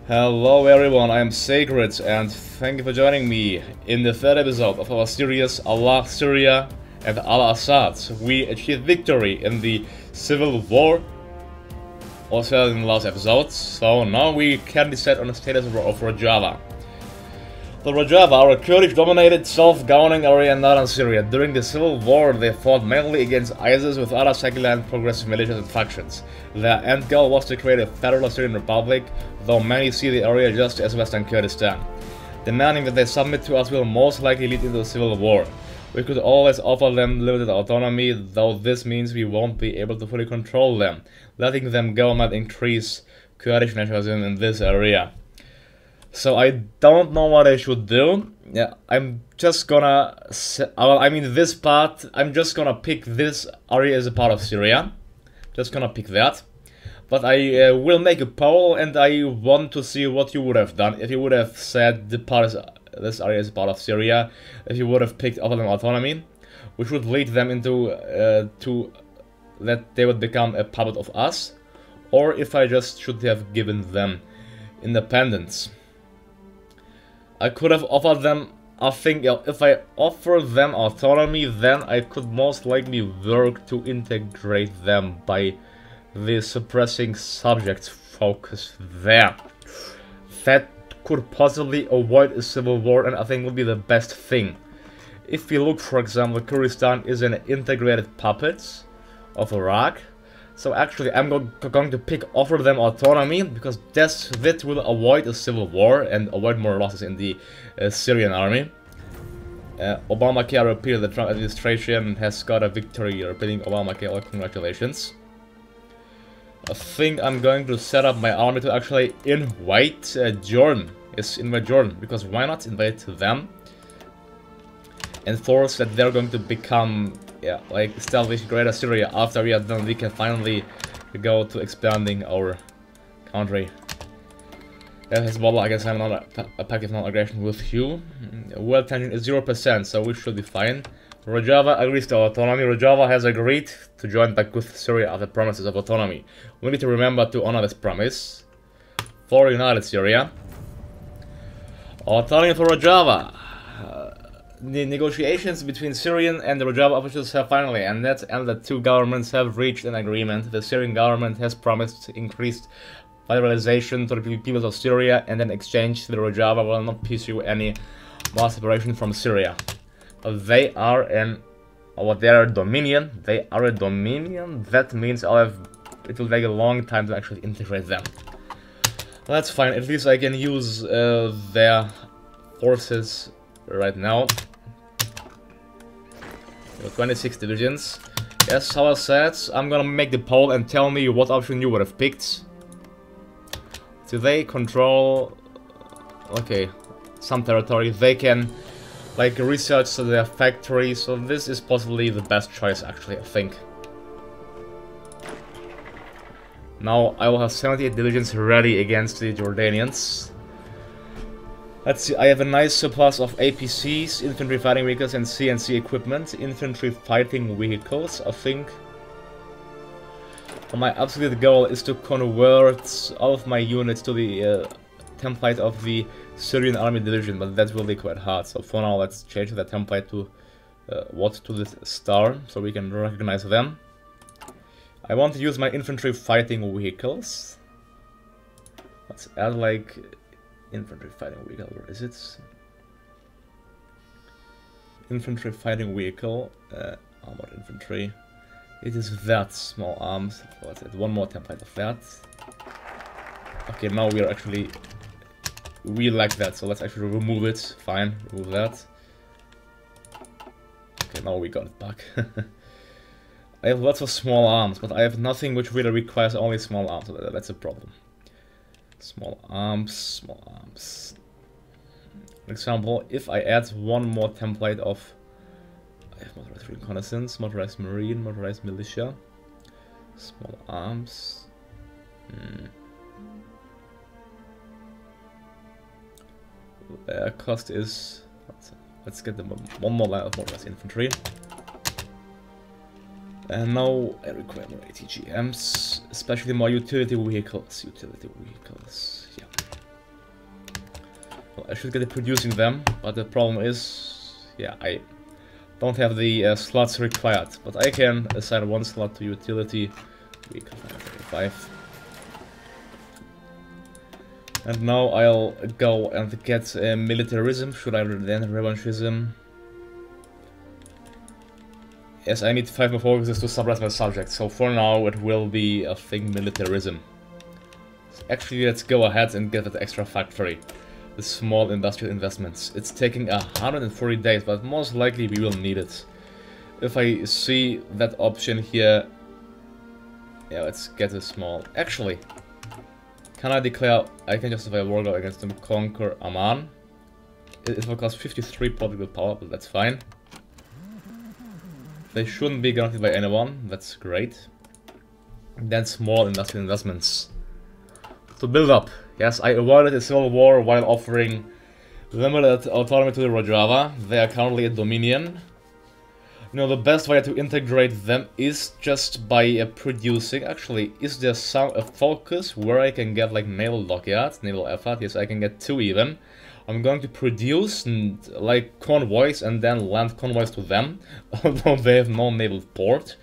Hello everyone, I am Sacred and thank you for joining me in the third episode of our series Allah, Syria and Allah Assad. We achieved victory in the Civil War, also in the last episode, so now we can decide on the status of Rojava. The Rojava are a Kurdish-dominated self-governing area in northern Syria. During the Civil War, they fought mainly against ISIS with other secular and progressive militias and factions. Their end goal was to create a federal Syrian republic, though many see the area just as Western Kurdistan. Demanding that they submit to us will most likely lead into a civil war. We could always offer them limited autonomy, though this means we won't be able to fully control them. Letting them go might increase Kurdish nationalism in this area. So I don't know what I should do. Yeah, I'm just gonna... this part, I'm just gonna pick this area as a part of Syria. Just gonna pick that. But I will make a poll and I want to see what you would have done if you would have said this area is a part of Syria, if you would have picked autonomy, autonomy, which would lead them into that they would become a puppet of us, or if I just should have given them independence. I could have offered them, I think, if I offer them autonomy, then I could most likely work to integrate them by the suppressing subjects focus there. That could possibly avoid a civil war and I think would be the best thing. If we look, for example, Kurdistan is an integrated puppet of Iraq. So actually I'm going to offer them autonomy, because that will avoid a civil war and avoid more losses in the Syrian army. Obamacare repealed. The Trump administration has got a victory repealing Obamacare. Congratulations. I think I'm going to set up my army to actually invade Jordan. Yes, invade Jordan, because why not invade them and force that they're going to become, yeah, like establish Greater Syria. After we are done, we can finally go to expanding our country. Hezbollah, I guess I'm not a pact of non-aggression with you. World tension is 0%, so we should be fine. Rojava agrees to autonomy. Rojava has agreed to join back with Syria after promises of autonomy. We need to remember to honor this promise. For United Syria. Autonomy for Rojava. The negotiations between Syrian and the Rojava officials have finally ended, and the two governments have reached an agreement. The Syrian government has promised increased federalization to the peoples of Syria, and in exchange the Rojava will not pursue any more separation from Syria. They are a dominion. They are a dominion. That means it will take a long time to actually integrate them. That's fine. At least I can use their forces right now. 26 divisions. Yes, how I said, I'm gonna make the poll and tell me what option you would have picked. Do they control... okay, some territory. They can, like, research their factory, so this is possibly the best choice, actually, I think. Now I will have 78 divisions ready against the Jordanians. Let's see, I have a nice surplus of APCs, infantry fighting vehicles and CNC equipment. Infantry fighting vehicles, I think. My absolute goal is to convert all of my units to the template of the Syrian army division, but that will be quite hard. So for now, let's change the template to to the star, so we can recognize them. I want to use my infantry fighting vehicles. Let's add like infantry fighting vehicle. Where is it? Infantry fighting vehicle. Armored infantry. It is that small arms. Let's add one more template of that. Okay, now we are actually... we like that, so let's actually remove it. Fine, remove that. Okay, now we got it back. I have lots of small arms, but I have nothing which really requires only small arms, so that's a problem. Small arms, small arms. For example, if I add one more template of... I have motorized reconnaissance, motorized marine, motorized militia. Small arms. Their cost is... let's get them one more line of motorized infantry. And now I require more ATGMs, especially more utility vehicles. Yeah. I should get it producing them, but the problem is, yeah, I don't have the slots required. But I can assign one slot to utility. Week 5. And now I'll go and get militarism. Should I then revanchism? Yes, I need 5 more focuses to suppress my subjects. So for now, it will be, I think, militarism. So actually, let's go ahead and get that extra factory. The small industrial investments. It's taking 140 days, but most likely we will need it. If I see that option here, yeah, let's get a small. Actually, can I declare I can justify a war go against them? Conquer Amman. It will cost 53 political power, but that's fine. They shouldn't be guaranteed by anyone. That's great. Then small industrial investments to build up. Yes, I avoided a civil war while offering limited autonomy to the Rojava. They are currently a dominion. You know, the best way to integrate them is just by producing. Actually, is there a focus where I can get like naval dockyards, naval effort? Yes, I can get 2 even. I'm going to produce like convoys and then land convoys to them, although they have no naval port,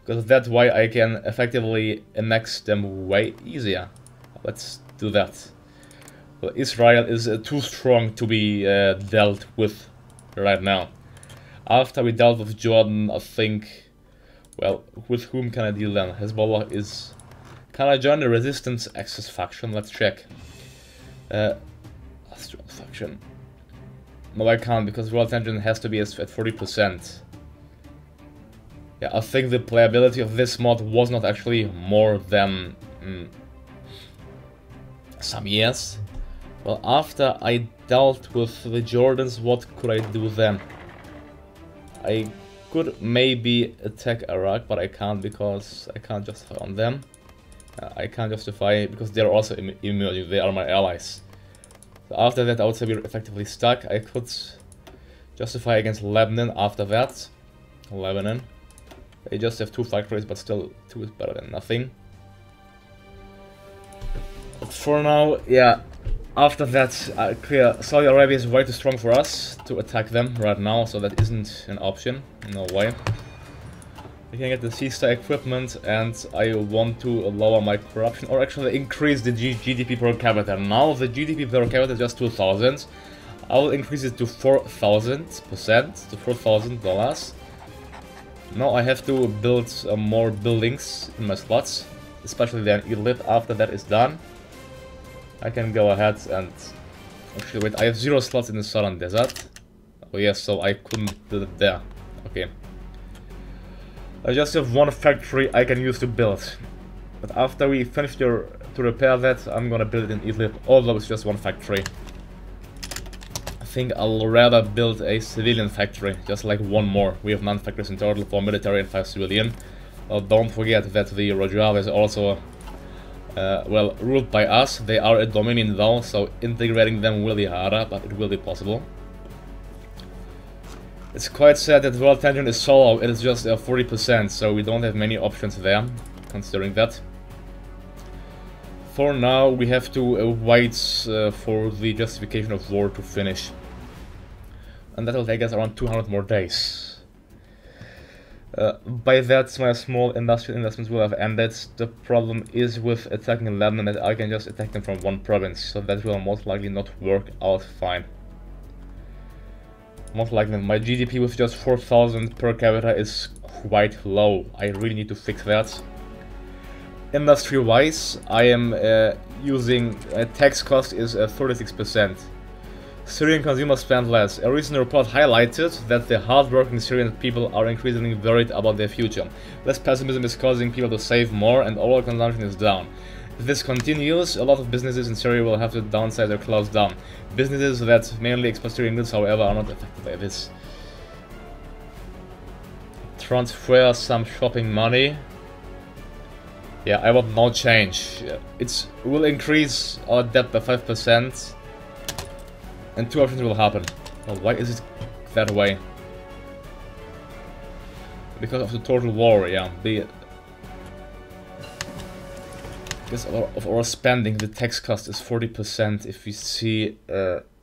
because that's why I can effectively annex them way easier. Let's do that. Well, Israel is too strong to be dealt with right now. After we dealt with Jordan, I think, well, with whom can I deal then? Hezbollah is... Can I join the resistance Axis faction? Let's check. Faction. No, I can't, because world tension has to be at 40%. Yeah, I think the playability of this mod was not actually more than some years. Well, after I dealt with the Jordans, what could I do then? I could maybe attack Iraq, but I can't because I can't justify on them. I can't justify because they're also immune, they are my allies. So after that, I would say we're effectively stuck. I could justify against Lebanon after that. Lebanon. They just have 2 factories, but still 2 is better than nothing. But for now, yeah, after that, clear. Saudi Arabia is way too strong for us to attack them right now, so that isn't an option. No way. We can get the Seastar equipment, and I want to lower my corruption, or actually increase the GDP per capita. Now the GDP per capita is just 2,000. I will increase it to 4,000%, to $4,000. Now I have to build more buildings in my slots, especially then Idlib. After that is done, I can go ahead and... Actually, wait, I have 0 slots in the southern desert. Oh yes, so I couldn't build it there. Okay. I just have 1 factory I can use to build. But after we finish to repair that, I'm gonna build it in Idlib, although it's just 1 factory. I think I'll rather build a civilian factory, just like 1 more. We have 9 factories in total, 4 military and 5 civilian. Don't forget that the Rojava is also, well, ruled by us. They are a dominion though, so integrating them will be harder, but it will be possible. It's quite sad that world tension is so low, it is just 40%, so we don't have many options there, considering that. For now, we have to wait for the justification of war to finish. And that will take us around 200 more days. By that, my small industrial investments will have ended. The problem is with attacking Lebanon that I can just attack them from 1 province, so that will most likely not work out fine. Most likely, my GDP with just 4,000 per capita is quite low. I really need to fix that. Industry-wise, I am using tax cost is 36%. Syrian consumers spend less. A recent report highlighted that the hard-working Syrian people are increasingly worried about their future. Less pessimism is causing people to save more, and overall consumption is down. If this continues, a lot of businesses in Syria will have to downsize or close down. Businesses that mainly export Syrian goods, however, are not affected by this. Transfer some shopping money. Yeah, I want no change. It will increase our debt by 5%. And 2 options will happen. Well, why is it that way? Because of the total war, yeah. Because of our spending, the tax cost is 40%. If we see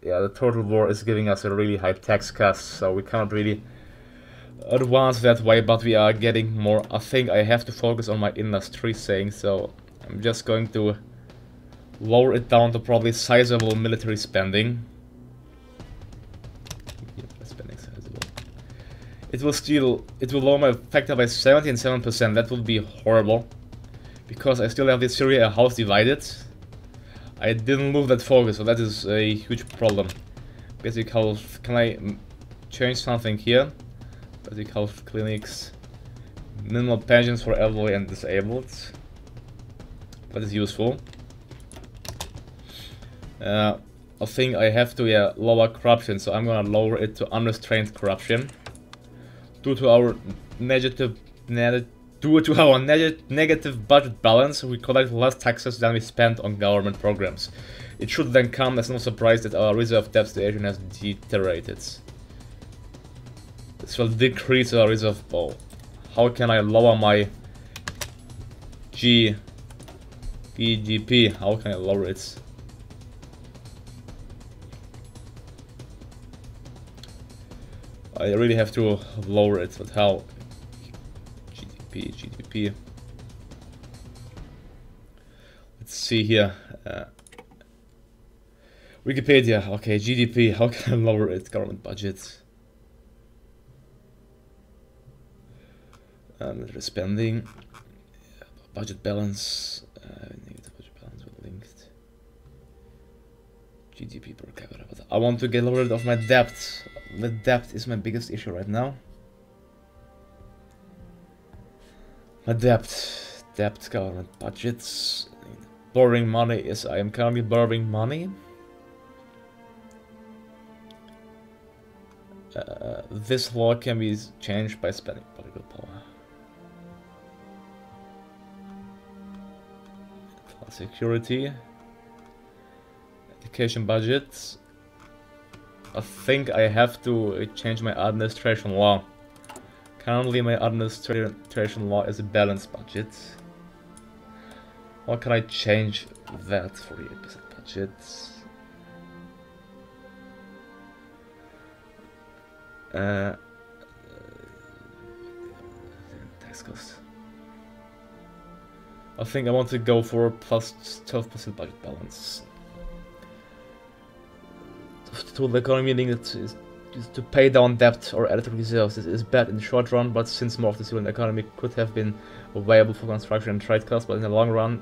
yeah, the total war is giving us a really high tax cost, so we cannot really advance that way, but we are getting more. I think I have to focus on my industry saying, so I'm just going to lower it down to probably sizable military spending. It will lower my factor by 77%. That would be horrible, because I still have this Syria house divided. I didn't move that focus, so that is a huge problem. Basic health, can I change something here? Basic health clinics, minimal pensions for elderly and disabled. That is useful. I think I have to lower corruption, so I'm gonna lower it to unrestrained corruption. Due to our negative budget balance, we collect less taxes than we spend on government programs. It should then come as no surprise that our reserve debt situation has deteriorated. This will decrease our reserve pool. How can I lower my GDP? How can I lower it? I really have to lower it, but how? GDP. Let's see here. Wikipedia. Okay, GDP. How can I lower it? Government budget. Military spending. Budget balance. Negative budget balance with linked. GDP per capita. But I want to get rid of my debt. The debt is my biggest issue right now. My debt, government budgets, borrowing money is. I am currently borrowing money. This law can be changed by spending political power. Security, education budgets. I think I have to change my administration law. Currently my administration law is a balanced budget. How can I change that? 48% budget. Tax cost. I think I want to go for plus 12% budget balance. To the economy, meaning that is to pay down debt or add to reserves. This is bad in the short run, but since more of the Syrian economy could have been available for construction and trade costs, but in the long run,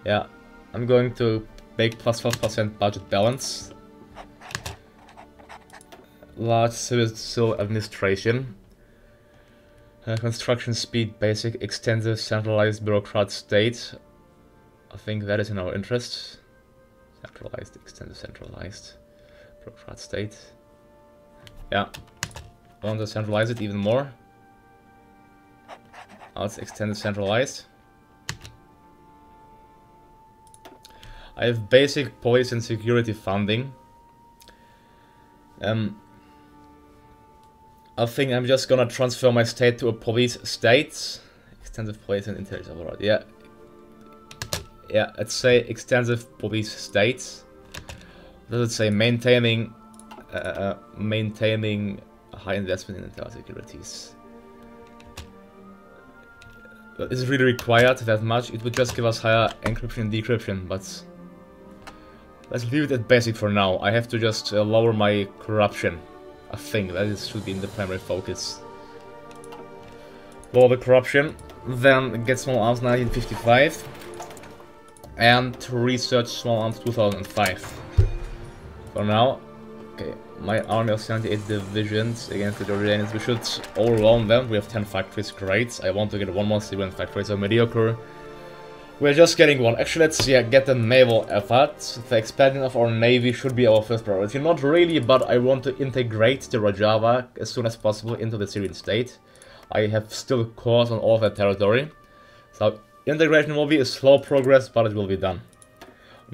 yeah, I'm going to make plus 12% budget balance. Large civil administration. Construction speed, basic, extensive, centralized, bureaucrat state. I think that is in our interest. Centralized, extensive, centralized, bureaucrat state. Yeah, I want to centralize it even more. Now it's extended, centralized. I have basic police and security funding. I think I'm just gonna transfer my state to a police state. Extensive police and intelligence overall. Yeah, let's say extensive police states. Does it say maintaining high investment in intel securities? Is it really required that much? It would just give us higher encryption and decryption, but let's leave it at basic for now. I have to just lower my corruption. I think that should be in the primary focus. Lower the corruption, then get small arms 1955, and research small arms 2005. For now, okay, my army of 78 divisions against the Jordanians. We should overwhelm them. We have 10 factories, great. I want to get one more Syrian factory, so mediocre. We're just getting one. Actually, let's get the naval effort. The expanding of our navy should be our first priority. Not really, but I want to integrate the Rojava as soon as possible into the Syrian state. I have still cores on all of that territory. So integration will be a slow progress, but it will be done.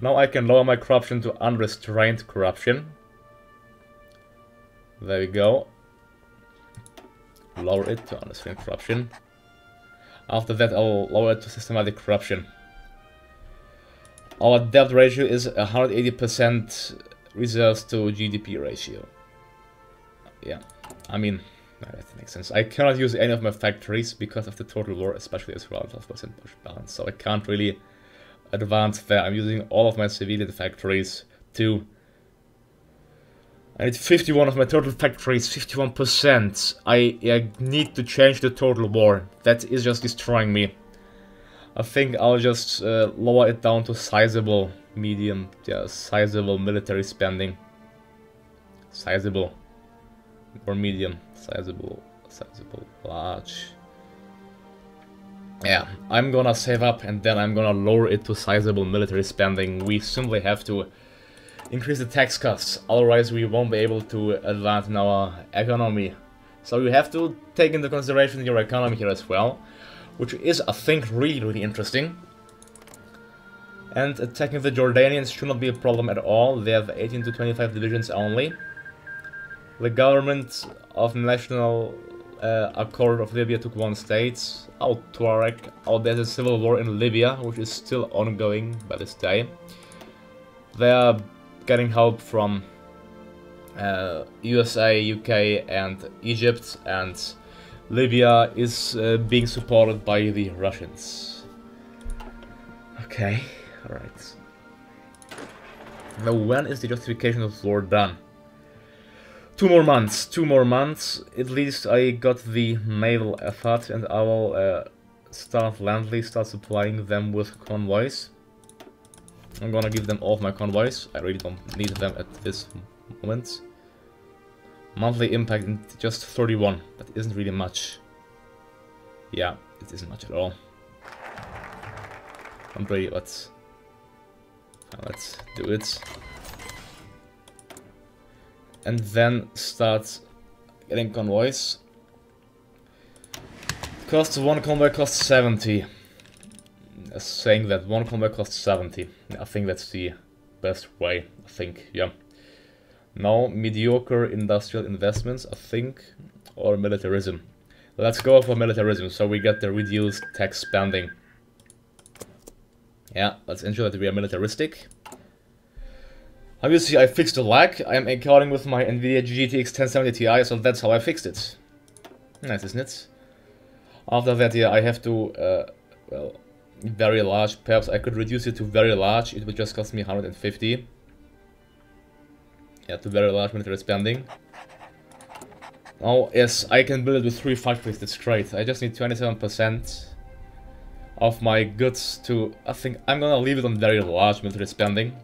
Now I can lower my corruption to unrestrained corruption. There we go. Lower it to unrestrained corruption. After that, I'll lower it to systematic corruption. Our debt ratio is 180% reserves to GDP ratio. Yeah, I mean, that makes sense. I cannot use any of my factories because of the total war, especially as well, 12% push balance. So I can't really advance there. I'm using all of my civilian factories to... I need 51 of my total factories, 51%. I need to change the total war. That is just destroying me. I think I'll just lower it down to sizable, medium, yeah, sizable military spending. Sizable. Or medium. Sizable, large. Yeah, I'm gonna save up and then I'm gonna lower it to sizable military spending. We simply have to increase the tax cuts, otherwise we won't be able to advance in our economy. So you have to take into consideration your economy here as well, which is, I think, really interesting. And attacking the Jordanians should not be a problem at all. They have 18 to 25 divisions only. The government of National Accord of Libya took 1 state. Tuareg. There's a civil war in Libya, which is still ongoing by this day. They are getting help from USA, UK and Egypt, and Libya is being supported by the Russians. Okay, alright. Now when is the justification of war done? 2 more months, at least I got the naval effort and I will start supplying them with convoys. I'm gonna give them all of my convoys. I really don't need them at this moment. Monthly impact just 31. That isn't really much. Yeah, it isn't much at all. Andre, let's do it. And then start getting convoys. Costs 1 convoy costs 70. Saying that 1 convoy costs 70. I think that's the best way, I think, yeah. Now, mediocre industrial investments, I think, or militarism. Let's go for militarism, so we get the reduced tax spending. Yeah, let's ensure that we are militaristic. Obviously, I fixed the lag. I am encoding with my NVIDIA GTX 1070 Ti, so that's how I fixed it. Nice, isn't it? After that, yeah, I have to, well, very large. Perhaps I could reduce it to very large. It would just cost me 150. Yeah, to very large military spending. Oh, yes, I can build it with 3 factories. That's great. I just need 27% of my goods to... I think I'm gonna leave it on very large military spending.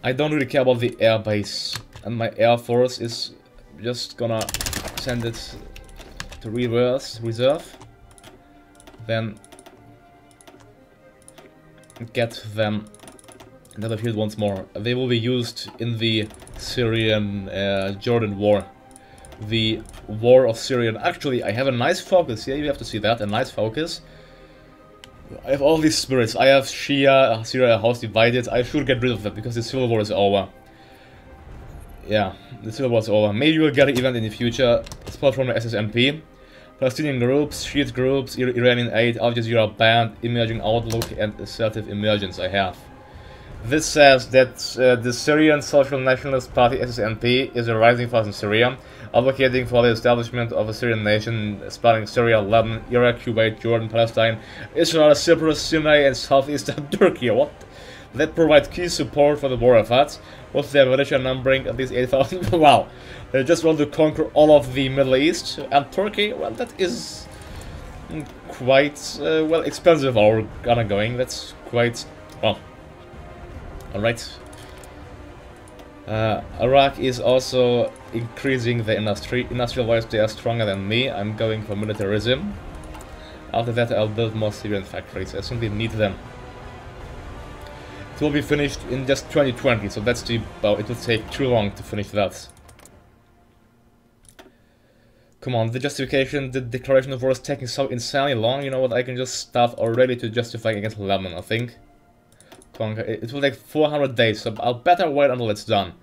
I don't really care about the air base, and my air force is just gonna send it to reserve, then get them into the field once more. They will be used in the Syrian Jordan war, the war of Syria. Actually, I have a nice focus here. You have to see that, a nice focus. I have all these spirits. I have Shia, Syria house divided. I should get rid of that because the civil war is over. Yeah, the civil war is over. Maybe we'll get an event in the future. Support from the SSMP. Palestinian groups, Shiite groups, Iranian aid, Al Jazeera banned, emerging outlook and assertive emergence I have. This says that the Syrian Social Nationalist Party SSNP is a rising force in Syria, advocating for the establishment of a Syrian nation spanning Syria, Lebanon, Iraq, Kuwait, Jordan, Palestine, Israel, Cyprus, Sinai and southeastern Turkey. What? They provide key support for the war effort, with their militia numbering at least 8,000. Wow, they just want to conquer all of the Middle East, and Turkey, well, that is quite, well, expensive or ongoing. That's quite, well, alright. Iraq is also increasing the industry. Industrial-wise, they are stronger than me. I'm going for militarism. After that, I'll build more Syrian factories. I simply need them. It will be finished in just 2020, so that's the... well, it will take too long to finish that. Come on, the justification, the declaration of war is taking so insanely long. You know what, I can just start already to justify against Lebanon, I think. It will take 400 days, so I'll better wait until it's done.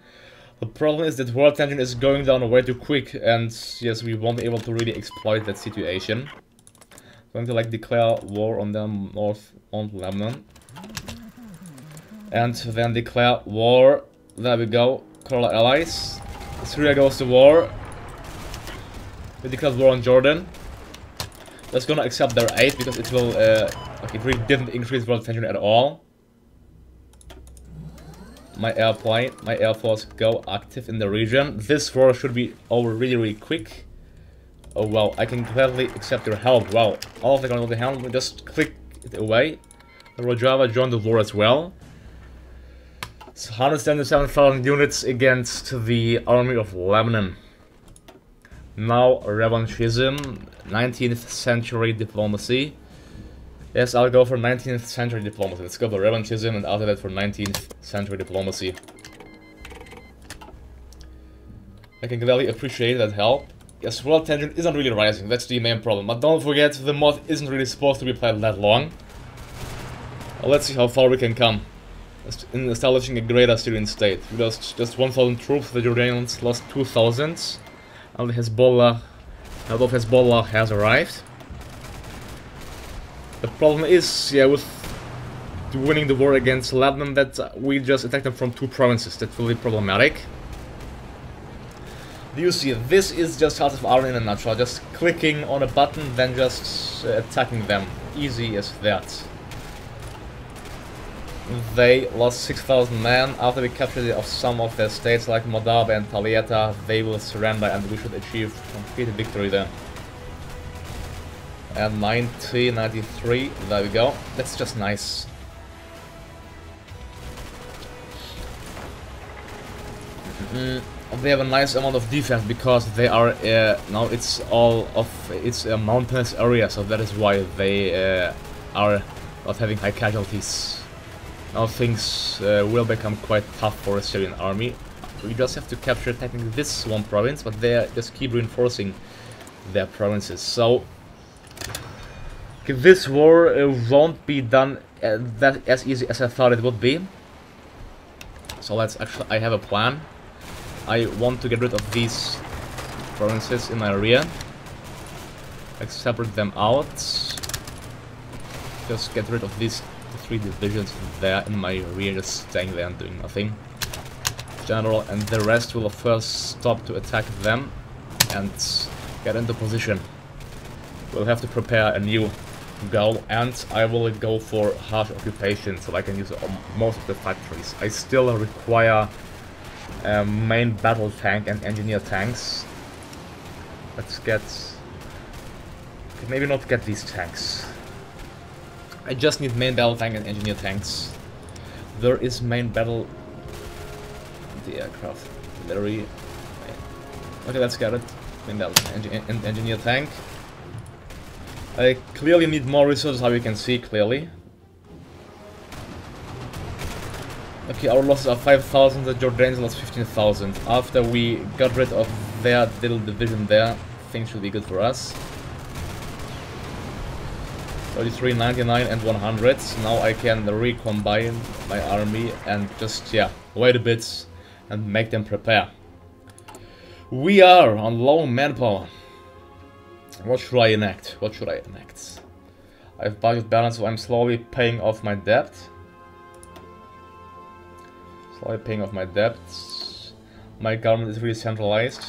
The problem is that world tension is going down way too quick, and yes, we won't be able to really exploit that situation. I'm going to like declare war on them north on Lebanon. And then declare war. There we go. Call our allies. Syria goes to war. We declared war on Jordan. That's gonna accept their aid because it will, like it really didn't increase world tension at all. My airplane, my air force go active in the region. This war should be over really, really quick. Oh well, I can gladly accept your help. Wow, all of the gonna help. We just click it away. Rojava joined the war as well. It's 177,000 units against the army of Lebanon. Now revanchism, 19th century diplomacy. Yes, I'll go for 19th century diplomacy. Let's go for revanchism and after that for 19th century diplomacy. I can gladly appreciate that help. Yes, world tension isn't really rising, that's the main problem. But don't forget, the mod isn't really supposed to be played that long. Well, let's see how far we can come in establishing a greater Syrian state. We lost just 1,000 troops, the Jordanians lost 2,000. And the Hezbollah has arrived. The problem is, yeah, with winning the war against Lebanon, that we just attacked them from 2 provinces. That's really problematic. Do you see? This is just Heart of Iron in a nutshell. Just clicking on a button, then just attacking them. Easy as that. They lost 6,000 men. After we captured some of their states like Moldava and Talieta, they will surrender and we should achieve complete victory there. And 1993, there we go. That's just nice. They have a nice amount of defense because they are now it's a mountainous area, so that is why they are not having high casualties. Now things will become quite tough for a Syrian army. We just have to capture technically this one province, but they just keep reinforcing their provinces. So this war won't be done that as easy as I thought it would be. So I have a plan. I want to get rid of these provinces in my rear. Like separate them out. Just get rid of these 3 divisions there in my rear, just staying there and doing nothing. General, and the rest will first stop to attack them and get into position. We'll have to prepare a new goal, and I will go for harsh occupation so I can use most of the factories. I still require a main battle tank and engineer tanks. Let's get... maybe not get these tanks. I just need main battle tank and engineer tanks. There is main battle... the aircraft, artillery... okay, let's get it. Main battle and engineer tank. I clearly need more resources, how you can see clearly. Okay, our losses are 5,000, the Jordanians lost 15,000. After we got rid of their little division there, things should be good for us. 33, 99 and 100. Now I can recombine my army and just, yeah, wait a bit and make them prepare. We are on low manpower. What should I enact? What should I enact? I have budget balance, so I'm slowly paying off my debt. Slowly paying off my debt. My government is really centralized.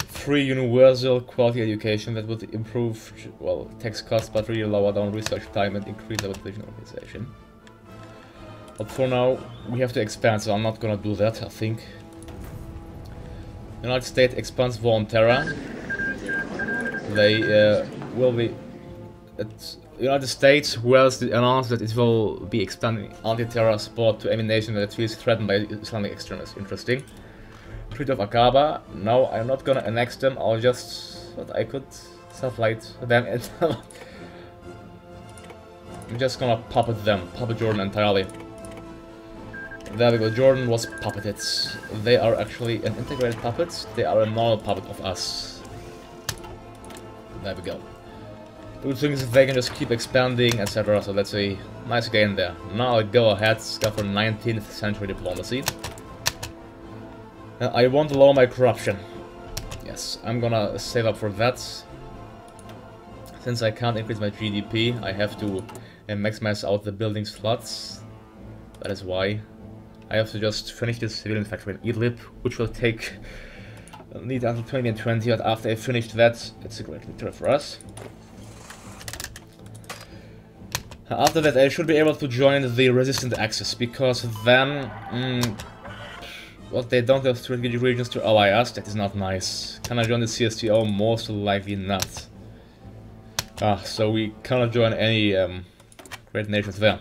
Free universal quality education that would improve, well, tax costs, but really lower down research time and increase our education organization. But for now, we have to expand, so I'm not gonna do that, I think. United States expands war on terror. They will be... United States will announce that it will be expanding anti-terror support to any nation that feels threatened by Islamic extremists. Interesting. Treaty of Aqaba. No, I'm not gonna annex them. I'll just... but I could satellite them. I'm just gonna puppet them. Puppet Jordan entirely. There we go. Jordan was puppeted. They are actually an integrated puppet. They are a normal puppet of us. There we go. Good thing is they can just keep expanding, etc. So let's say, nice gain there. Now I'll go ahead, go for 19th century diplomacy. I want to lower my corruption. Yes, I'm gonna save up for that. Since I can't increase my GDP, I have to and maximize out the building slots. That is why I have to just finish this civilian factory in Idlib, which will need until 2020, but after I finish that, it's a great victory for us. After that, I should be able to join the resistant axis, because then, well, they don't have strategic regions to ally us. That is not nice. Can I join the CSTO? Most likely not. So we cannot join any great nations there.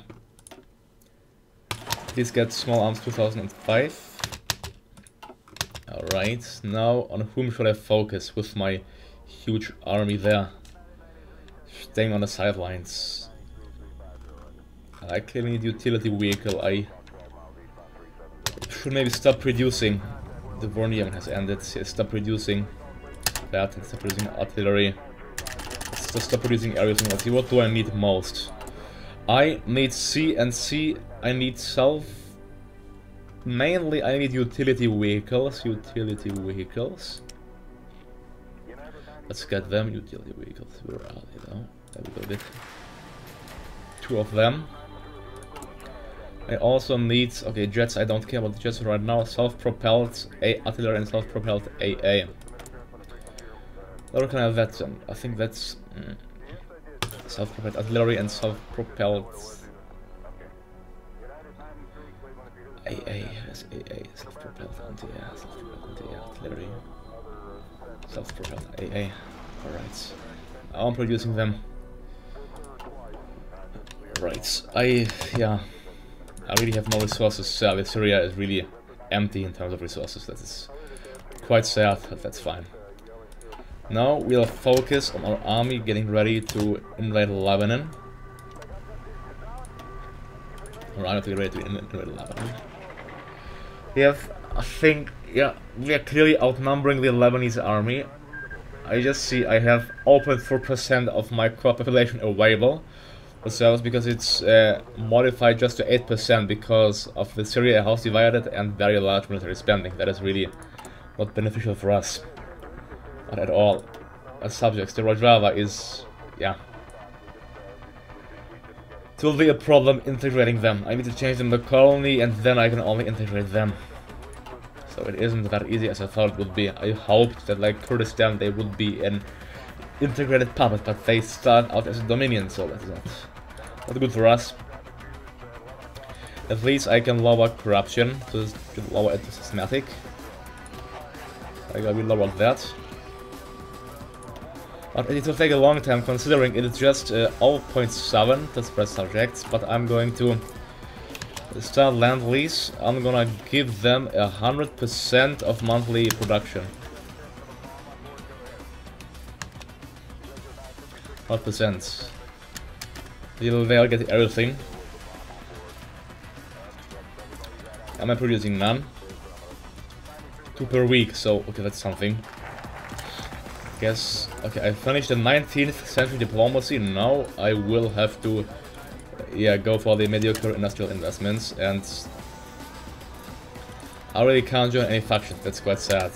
Please get small arms 2005. Alright, now on whom should I focus with my huge army there? Staying on the sidelines. I clearly need utility vehicle. I should maybe stop producing. The Vornium has ended. Stop producing that and stop producing artillery. Let's stop producing aerial things. What do I need most? I need C and C. I need mainly I need utility vehicles. Let's get them utility vehicles. Where are they now? There we go. 2 of them. I also need, okay, jets. I don't care about the jets right now. Self-propelled artillery and self-propelled AA. What can I have that then? I think that's self-propelled artillery and self-propelled AA. Yes, AA. Self-propelled anti-air, self-propelled anti-air artillery. Self-propelled AA. Alright. I'm producing them. Right. I really have no resources. Syria is really empty in terms of resources. That is quite sad, but that's fine. Now we'll focus on our army getting ready to invade Lebanon. Our army to get ready to invade Lebanon. We have, I think, yeah, we are clearly outnumbering the Lebanese army. I just see I have 0.4% of my core population available. So because it's modified just to 8% because of the Syria house divided and very large military spending. That is really not beneficial for us. Not at all. As subjects, the Rojava is, yeah. It will be a problem integrating them. I need to change them to colony and then I can only integrate them. So it isn't that easy as I thought it would be. I hoped that like Kurdistan they would be an integrated puppet, but they start out as a dominion, so that is not good for us. At least I can lower corruption, so just lower it to systematic. I gotta be lower that. But it will take a long time considering it is just 0.7 to spread subjects, but I'm going to start land lease. I'm gonna give them 100% of monthly production. 100%. They'll get everything. Am I producing none? 2 per week, so okay, that's something. Guess, okay, I finished the 19th century diplomacy. Now I will have to, yeah, go for the mediocre industrial investments, and I really can't join any faction. That's quite sad.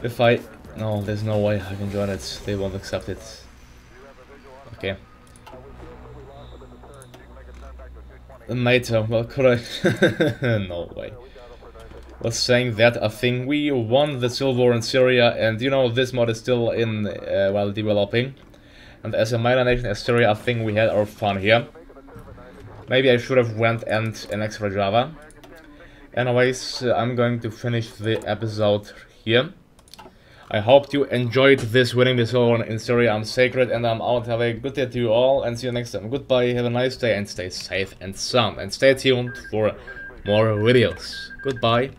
If I, no, there's no way I can join it. They won't accept it. Okay. NATO, well, could I? No way. Was saying that I think we won the Civil War in Syria, and you know this mod is still in while developing. And as a minor nation as Syria, I think we had our fun here. Maybe I should have went and annexed Rojava. Anyways, I'm going to finish the episode here. I hope you enjoyed this winning the Civil War in Syria. I'm Sacred and I'm out. Have a good day to you all and see you next time. Goodbye, have a nice day and stay safe and sound. And stay tuned for more videos. Goodbye.